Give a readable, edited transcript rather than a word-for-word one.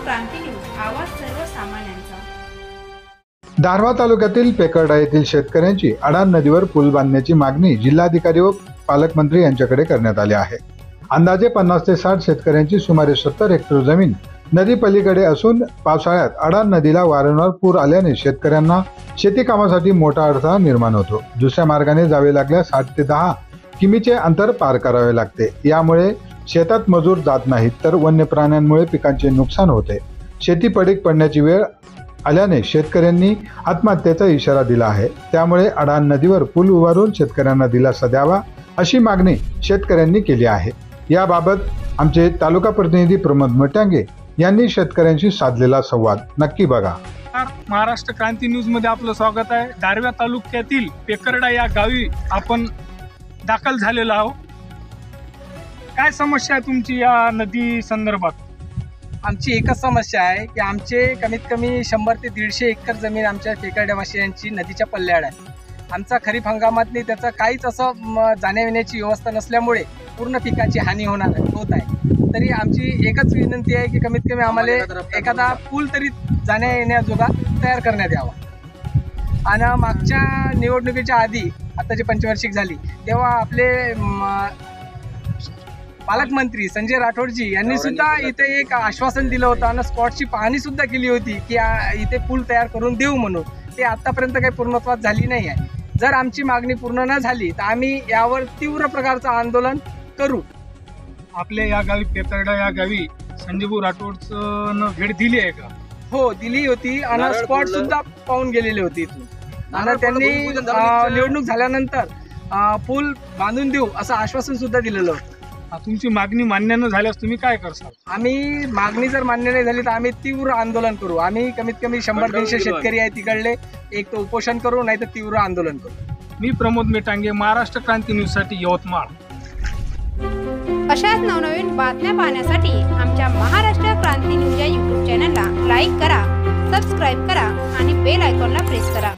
क्रांती news, आवाज सर्वसामान्यांचा। दारव्हा तालुक्यातील पेकरडा येथील शेतकऱ्यांची अडाण नदीवर पूल बांधण्याची मागणी जिल्हाधिकारी व पालकमंत्री यांच्याकडे करण्यात आली आहे। अंदाजे 50 ते 60 शेतकऱ्यांची सुमारे 70 हेक्टर जमीन नदी पलीकडे असून पावसाळ्यात अडाण नदीला वारंवार पूर आल्याने शेतकऱ्यांना शेती कामासाठी मोठा अडथळा निर्माण होतो। दुसऱ्या मार्गाने जावे लागल्यास 8 ते 10 किमीचे अंतर पार करावे लागते। यामुळे शेतात मजूर जात नाहीत तर वन्य प्राण्यांमुळे पिकांचे नुकसान होते। शेती पडीक पडण्याची वेळ आल्याने शेतकऱ्यांनी आत्महत्येचा इशारा दिला आहे। त्यामुळे अडाण नदीवर पूल उभारून शेतकऱ्यांना दिलासा द्यावा अशी मागणी शेतकऱ्यांनी केली आहे। याबाबत आमचे तालुका प्रतिनिधी प्रमोद मटांगे यांनी शेतकऱ्यांशी साधलेला संवाद नक्की बघा। महाराष्ट्र क्रांती न्यूज मध्ये आपलं स्वागत आहे। दारव्हा तालुक्यातील पेकरडा या गावी आपण दाखल झालेलो आहोत। काय समस्या आहे तुमची या नदी संदर्भात? आमची एकच समस्या आहे की आमचे कमीत कमी 100 ते 150 एकर जमीन आमच्या पेकरड्यावासियांची नदीच्या पल्ल्याड आहे। आमचा खरीप हंगामातली त्याचं काहीच असं जाण्या येण्याची व्यवस्था नसल्यामुळे पूर्ण पिकाची हानी होत आहे। तरी आमची एकच विनंती आहे की कमीत कमी आम्हाला एखादा पूल तरी जाण्या येण्याजोगा तयार करण्यात यावा। आणि मागच्या निवडणुकीच्या आधी आता जी पंचवार्षिक झाली तेव्हा आपले पालकमंत्री संजय राठोडजी यांनी सुद्धा इथे एक आश्वासन दिलं होतं आणि स्पॉटची पाहणी सुद्धा केली होती की इथे पूल तयार करून देऊ म्हणून। ते आतापर्यंत काही पूर्णत्वास झाली नाही आहे। जर आमची मागणी पूर्ण न झाली तर आम्ही यावर तीव्र प्रकारचं आंदोलन करू। आपल्या या गावी पेकरडा या गावी संजयभाऊ राठोडचं भेट दिली आहे का? हो, दिली होती आणि स्पॉट सुद्धा पाहून गेलेले होते इथून। आणि त्यांनी निवडणूक झाल्यानंतर पूल बांधून देऊ असं आश्वासन सुद्धा दिलेलं होतं। तुमची मागणी मान्य न झाल्यास तुम्ही काय करसाल? आम्ही मागणी जर मान्य नाही झाली तर आम्ही तीव्र आंदोलन करू। आम्ही कमीत कमी 100-150 शेतकरी आहे तिकडले, एक तर उपोषण करू नाही तर तीव्र आंदोलन करू। मी प्रमोद मेटांगे, महाराष्ट्र क्रांती न्यूज साठी यवतमाळ। अशाच नवनवीन बातम्या पाहण्यासाठी आमच्या महाराष्ट्र क्रांती न्यूज या YouTube चॅनलला लाईक करा, सबस्क्राईब करा आणि बेल आयकॉनला प्रेस करा।